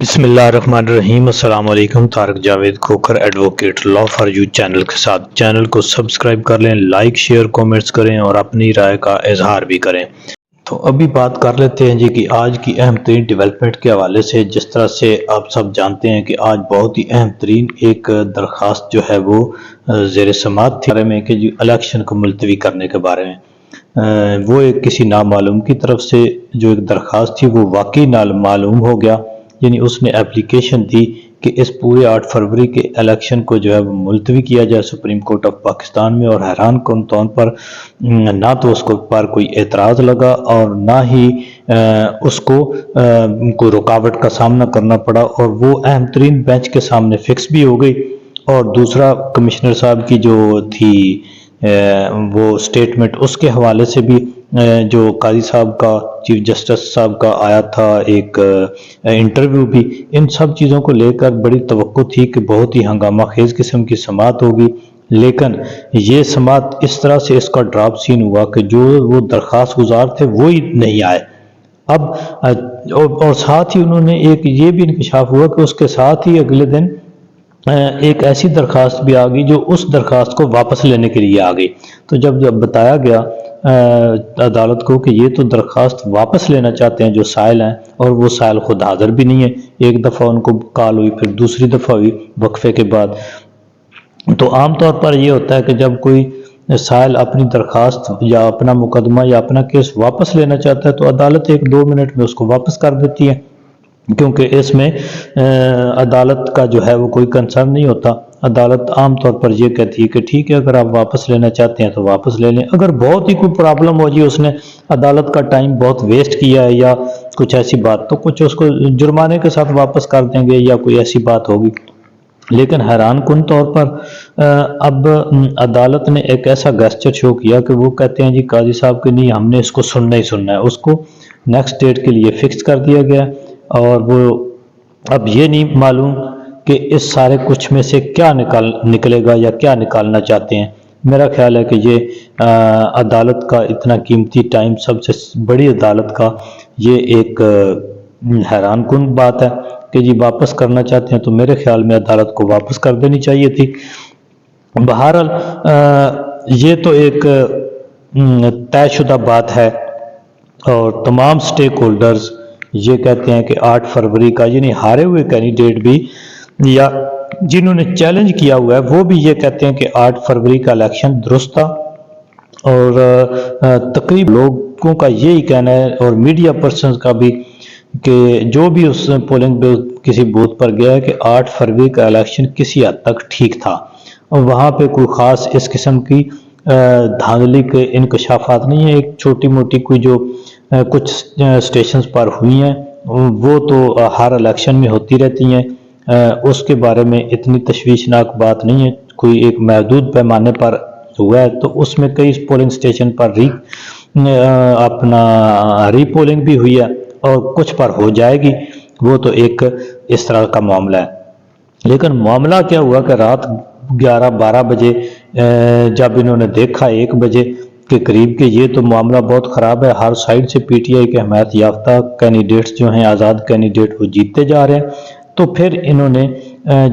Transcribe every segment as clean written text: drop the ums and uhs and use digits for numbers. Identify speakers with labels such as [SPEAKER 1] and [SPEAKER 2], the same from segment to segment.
[SPEAKER 1] بسم اللہ الرحمن الرحیم۔ السلام علیکم۔ Tariq Javed Khokhar advocate law for you channel کے ساتھ چینل کو سبسکرائب کر لیں، لائک شیئر کومنٹس کریں اور اپنی رائے کا اظہار بھی کریں۔ تو ابھی بات کر لیتے ہیں جی کہ آج کی اہم ترین ڈیولپمنٹ کے حوالے سے، جس طرح سے آپ سب جانتے ہیں کہ آج بہت ہی اہم ترین ایک درخواست جو ہے وہ زیر سماعت تھی میں کہ الیکشن کو ملتوی کرنے کے بارے میں، وہ ایک کسی نامعلوم کی طرف سے جو ایک درخواست تھی وہ واقعی نامعلوم ہو گیا، یعنی اس نے اپلیکیشن دی کہ اس پورے 8 فروری کے الیکشن کو جو ہے وہ ملتوی کیا جائے سپریم کورٹ آف پاکستان میں، اور حیران کن طور پر نہ تو اس کو پر کوئی اعتراض لگا اور نہ ہی اس کو کوئی رکاوٹ کا سامنا کرنا پڑا، اور وہ اہم ترین بینچ کے سامنے فکس بھی ہو گئی۔ اور دوسرا کمشنر صاحب کی جو تھی وہ سٹیٹمنٹ، اس کے حوالے سے بھی جو قاضی صاحب کا، چیف جسٹس صاحب کا آیا تھا ایک انٹرویو بھی، ان سب چیزوں کو لے کر بڑی توقع تھی کہ بہت ہی ہنگامہ خیز قسم کی سماعت ہوگی، لیکن یہ سماعت اس طرح سے اس کا ڈراپ سین ہوا کہ جو وہ درخواست گزار تھے وہی نہیں آئے۔ اب اور ساتھ ہی انہوں نے ایک یہ بھی انکشاف ہوا کہ اس کے ساتھ ہی اگلے دن ایک ایسی درخواست بھی آ گئی جو اس درخواست کو واپس لینے کے لیے آ گئی۔ تو جب بتایا گیا عدالت کو کہ یہ تو درخواست واپس لینا چاہتے ہیں جو سائل ہیں، اور وہ سائل خود حاضر بھی نہیں ہے، ایک دفعہ ان کو کال ہوئی، پھر دوسری دفعہ ہوئی وقفے کے بعد۔ تو عام طور پر یہ ہوتا ہے کہ جب کوئی سائل اپنی درخواست یا اپنا مقدمہ یا اپنا کیس واپس لینا چاہتا ہے تو عدالت 1-2 منٹ میں اس کو واپس کر دیتی ہے، کیونکہ اس میں عدالت کا جو ہے وہ کوئی کنسرن نہیں ہوتا۔ عدالت عام طور پر یہ کہتی ہے کہ ٹھیک ہے، اگر آپ واپس لینا چاہتے ہیں تو واپس لے لیں، اگر بہت ہی کوئی پرابلم ہو جی، اس نے عدالت کا ٹائم بہت ویسٹ کیا ہے یا کچھ ایسی بات، تو کچھ اس کو جرمانے کے ساتھ واپس کر دیں گے یا کوئی ایسی بات ہوگی۔ لیکن حیران کن طور پر اب عدالت نے ایک ایسا گیسچر شو کیا کہ وہ کہتے ہیں جی قاضی صاحب کہ نہیں، ہم نے اس کو سننا ہی سننا ہے، اس کو نیکسٹ ڈیٹ کے لیے فکس کر دیا گیا، اور وہ اب یہ نہیں معلوم کہ اس سارے کچھ میں سے کیا نکلے گا یا کیا نکالنا چاہتے ہیں۔ میرا خیال ہے کہ یہ عدالت کا اتنا قیمتی ٹائم، سب سے بڑی عدالت کا یہ ایک حیران کن بات ہے کہ جی واپس کرنا چاہتے ہیں، تو میرے خیال میں عدالت کو واپس کر دینی چاہیے تھی۔ بہرحال یہ تو ایک طے شدہ بات ہے، اور تمام سٹیک ہولڈرز یہ کہتے ہیں کہ 8 فروری کا، یعنی ہارے ہوئے کینڈیڈیٹ بھی یا جنہوں نے چیلنج کیا ہوا ہے وہ بھی یہ کہتے ہیں کہ 8 فروری کا الیکشن درست تھا، اور تقریباً لوگوں کا یہی کہنا ہے، اور میڈیا پرسنز کا بھی، کہ جو بھی اس پولنگ پہ کسی بوتھ پر گیا ہے کہ 8 فروری کا الیکشن کسی حد تک ٹھیک تھا، اور وہاں پہ کوئی خاص اس قسم کی دھاندلی کے انکشافات نہیں ہیں۔ ایک چھوٹی موٹی کوئی جو کچھ سٹیشنز پر ہوئی ہیں وہ تو ہر الیکشن میں ہوتی رہتی ہیں، اس کے بارے میں اتنی تشویشناک بات نہیں ہے۔ کوئی ایک محدود پیمانے پر ہوا ہے تو اس میں کئی پولنگ سٹیشن پر ری پولنگ بھی ہوئی ہے، اور کچھ پر ہو جائے گی، وہ تو ایک اس طرح کا معاملہ ہے۔ لیکن معاملہ کیا ہوا کہ رات 11-12 بجے جب انہوں نے دیکھا 1 بجے کے قریب کہ یہ تو معاملہ بہت خراب ہے، ہر سائڈ سے پی ٹی آئی کے حمایت یافتہ کینڈیڈیٹس جو ہیں، آزاد کینڈیڈیٹ، وہ جیتتے جا رہے ہیں، تو پھر انہوں نے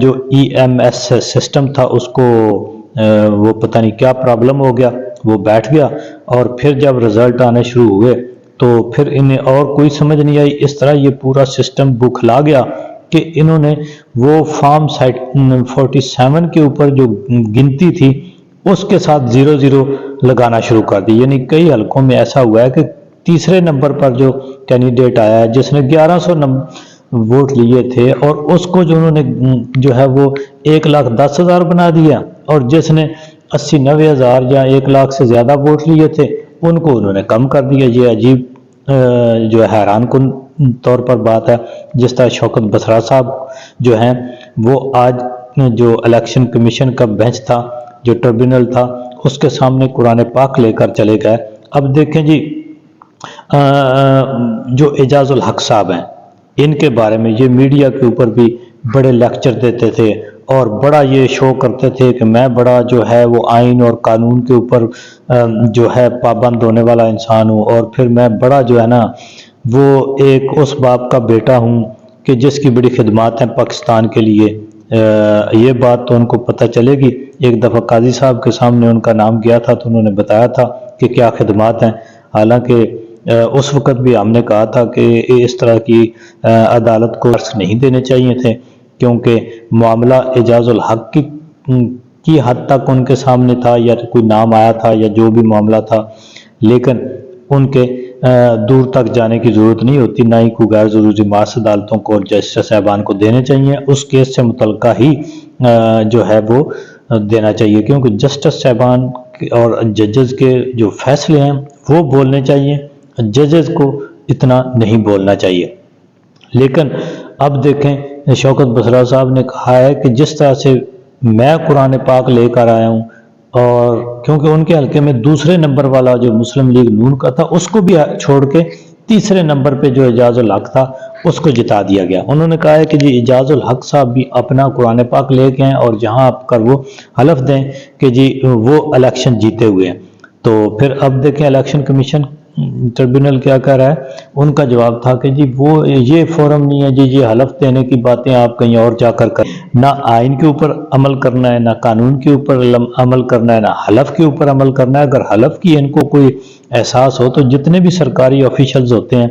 [SPEAKER 1] جو EMS سسٹم تھا اس کو وہ پتہ نہیں کیا پرابلم ہو گیا، وہ بیٹھ گیا، اور پھر جب رزلٹ آنے شروع ہوئے تو پھر انہیں اور کوئی سمجھ نہیں آئی، اس طرح یہ پورا سسٹم بکھلا گیا کہ انہوں نے وہ فارم 47 کے اوپر جو گنتی تھی اس کے ساتھ 0-0 لگانا شروع کر دی۔ یعنی کئی حلقوں میں ایسا ہوا ہے کہ تیسرے نمبر پر جو کینڈیڈیٹ آیا ہے جس نے 1100 ووٹ لیے تھے، اور اس کو جو انہوں نے جو ہے وہ 1,10,000 بنا دیا، اور جس نے 80-90 ہزار یا 1 لاکھ سے زیادہ ووٹ لیے تھے ان کو انہوں نے کم کر دیا۔ یہ عجیب جو حیران کن طور پر بات ہے۔ جس طرح شوکت بسرا صاحب جو ہیں وہ آج جو الیکشن کمیشن کا بینچ تھا، جو ٹربیونل تھا، اس کے سامنے قرآن پاک لے کر چلے گئے۔ اب دیکھیں جی جو اعجاز الحق صاحب ہیں، ان کے بارے میں یہ میڈیا کے اوپر بھی بڑے لیکچر دیتے تھے، اور بڑا یہ شو کرتے تھے کہ میں بڑا جو ہے وہ آئین اور قانون کے اوپر جو ہے پابند ہونے والا انسان ہوں، اور پھر میں بڑا جو ہے نا وہ ایک اس باپ کا بیٹا ہوں کہ جس کی بڑی خدمات ہیں پاکستان کے لیے، یہ بات تو ان کو پتہ چلے گی۔ ایک دفعہ قاضی صاحب کے سامنے ان کا نام گیا تھا تو انہوں نے بتایا تھا کہ کیا خدمات ہیں، حالانکہ اس وقت بھی ہم نے کہا تھا کہ اس طرح کی عدالت کو نہیں دینے چاہیے تھے، کیونکہ معاملہ اعجاز الحق کی حد تک ان کے سامنے تھا، یا کوئی نام آیا تھا یا جو بھی معاملہ تھا، لیکن ان کے دور تک جانے کی ضرورت نہیں ہوتی، نہ ہی کوئی غیر ضروری مارس عدالتوں کو اور جسٹس صاحبان کو دینے چاہیے، اس کیس سے متعلقہ ہی جو ہے وہ دینا چاہیے، کیونکہ جسٹس صاحبان اور ججز کے جو فیصلے ہیں وہ بولنے چاہیے، ججز کو اتنا نہیں بولنا چاہیے۔ لیکن اب دیکھیں شوکت بسرا صاحب نے کہا ہے کہ جس طرح سے میں قرآن پاک لے کر آیا ہوں، اور کیونکہ ان کے حلقے میں دوسرے نمبر والا جو مسلم لیگ نون کا تھا اس کو بھی چھوڑ کے تیسرے نمبر پہ جو اعجاز الحق تھا اس کو جتا دیا گیا۔ انہوں نے کہا ہے کہ جی اعجاز الحق صاحب بھی اپنا قرآن پاک لے کے ہیں، اور جہاں آپ کر وہ حلف دیں کہ جی وہ الیکشن جیتے ہوئے ہیں۔ تو پھر اب دیکھیں الیکشن کمیشن ٹربیونل کیا کہہ رہا ہے، ان کا جواب تھا کہ جی وہ یہ فورم نہیں ہے جی یہ حلف دینے کی باتیں آپ کہیں اور جا کر نہ آئین کے اوپر عمل کرنا ہے، نہ قانون کے اوپر عمل کرنا ہے، نہ حلف کے اوپر عمل کرنا ہے۔ اگر حلف کی ان کو کوئی احساس ہو تو جتنے بھی سرکاری آفیشلز ہوتے ہیں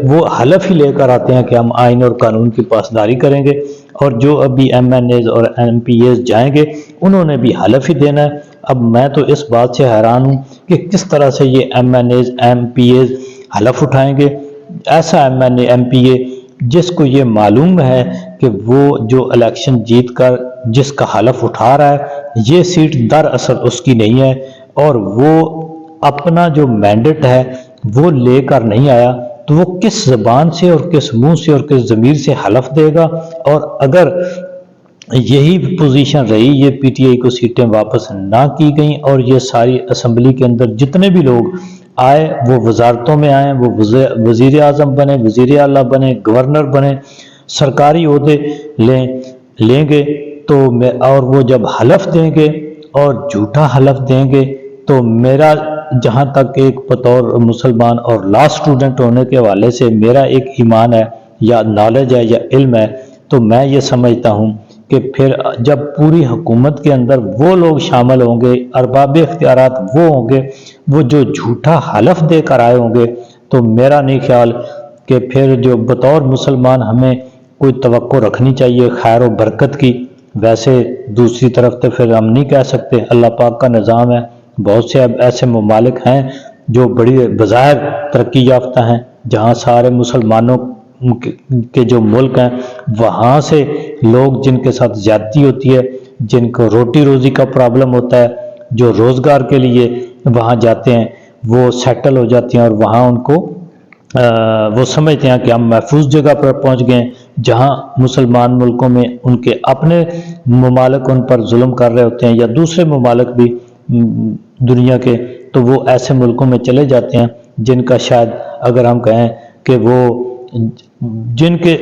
[SPEAKER 1] وہ حلف ہی لے کر آتے ہیں کہ ہم آئین اور قانون کی پاسداری کریں گے، اور جو ابھی ایم این ایز اور ایم پی ایز جائیں گے انہوں نے بھی حلف ہی دینا ہے۔ اب میں تو اس بات سے حیران ہوں کہ کس طرح سے یہ M N As M P As حلف اٹھائیں گے۔ ایسا M N A M P A جس کو یہ معلوم ہے کہ وہ جو الیکشن جیت کر جس کا حلف اٹھا رہا ہے یہ سیٹ دراصل اس کی نہیں ہے، اور وہ اپنا جو مینڈیٹ ہے وہ لے کر نہیں آیا، تو وہ کس زبان سے اور کس منہ سے اور کس ضمیر سے حلف دے گا؟ اور اگر یہی پوزیشن رہی، یہ پی ٹی آئی کو سیٹیں واپس نہ کی گئیں اور یہ ساری اسمبلی کے اندر جتنے بھی لوگ آئے وہ وزارتوں میں آئیں، وہ وزیر اعظم بنے، وزیر اعلیٰ بنے، گورنر بنے، سرکاری عہدے لیں گے تو اور وہ جب حلف دیں گے اور جھوٹا حلف دیں گے تو میرا جہاں تک ایک بطور مسلمان اور لا اسٹوڈنٹ ہونے کے حوالے سے میرا ایک ایمان ہے یا نالج ہے یا علم ہے، تو میں یہ سمجھتا ہوں کہ پھر جب پوری حکومت کے اندر وہ لوگ شامل ہوں گے، ارباب اختیارات وہ ہوں گے، وہ جو جھوٹا حلف دے کر آئے ہوں گے، تو میرا نہیں خیال کہ پھر جو بطور مسلمان ہمیں کوئی توقع رکھنی چاہیے خیر و برکت کی۔ ویسے دوسری طرف تو پھر ہم نہیں کہہ سکتے، اللہ پاک کا نظام ہے، بہت سے اب ایسے ممالک ہیں جو بڑی بظاہر ترقی یافتہ ہیں، جہاں سارے مسلمانوں کے جو ملک ہیں وہاں سے لوگ جن کے ساتھ زیادتی ہوتی ہے، جن کو روٹی روزی کا پرابلم ہوتا ہے، جو روزگار کے لیے وہاں جاتے ہیں وہ سیٹل ہو جاتے ہیں، اور وہاں ان کو وہ سمجھتے ہیں کہ ہم محفوظ جگہ پر پہنچ گئے، جہاں مسلمان ملکوں میں ان کے اپنے ممالک ان پر ظلم کر رہے ہوتے ہیں یا دوسرے ممالک بھی دنیا کے، تو وہ ایسے ملکوں میں چلے جاتے ہیں جن کا شاید اگر ہم کہیں کہ وہ جن کے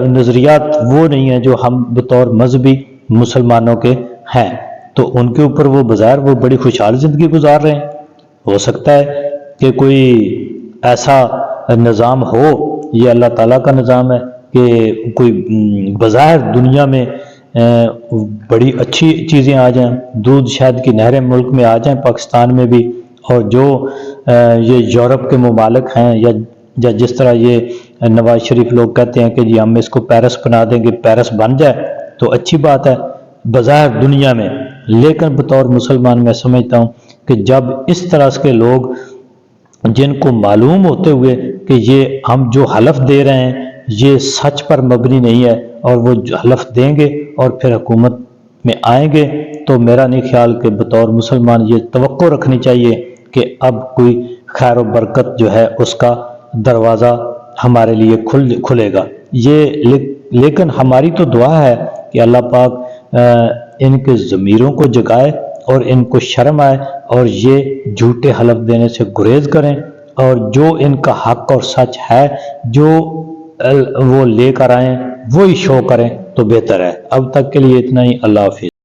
[SPEAKER 1] نظریات وہ نہیں ہیں جو ہم بطور مذہبی مسلمانوں کے ہیں، تو ان کے اوپر وہ بظاہر وہ بڑی خوشحال زندگی گزار رہے ہیں۔ ہو سکتا ہے کہ کوئی ایسا نظام ہو، یہ اللہ تعالیٰ کا نظام ہے کہ کوئی بظاہر دنیا میں بڑی اچھی چیزیں آ جائیں، دودھ شہد کی نہریں ملک میں آ جائیں پاکستان میں بھی، اور جو یہ یورپ کے ممالک ہیں یا جس طرح یہ نواز شریف لوگ کہتے ہیں کہ جی ہم اس کو پیرس بنا دیں گے، پیرس بن جائے تو اچھی بات ہے بظاہر دنیا میں، لیکن بطور مسلمان میں سمجھتا ہوں کہ جب اس طرح کے لوگ جن کو معلوم ہوتے ہوئے کہ یہ ہم جو حلف دے رہے ہیں یہ سچ پر مبنی نہیں ہے، اور وہ حلف دیں گے اور پھر حکومت میں آئیں گے، تو میرا نہیں خیال کہ بطور مسلمان یہ توقع رکھنی چاہیے کہ اب کوئی خیر و برکت جو ہے اس کا دروازہ ہمارے لیے کھلے گا۔ لیکن ہماری تو دعا ہے کہ اللہ پاک ان کے ضمیروں کو جگائے اور ان کو شرم آئے اور یہ جھوٹے حلف دینے سے گریز کریں، اور جو ان کا حق اور سچ ہے جو وہ لے کر آئیں وہی شو کریں تو بہتر ہے۔ اب تک کے لیے اتنا ہی، اللہ حافظ۔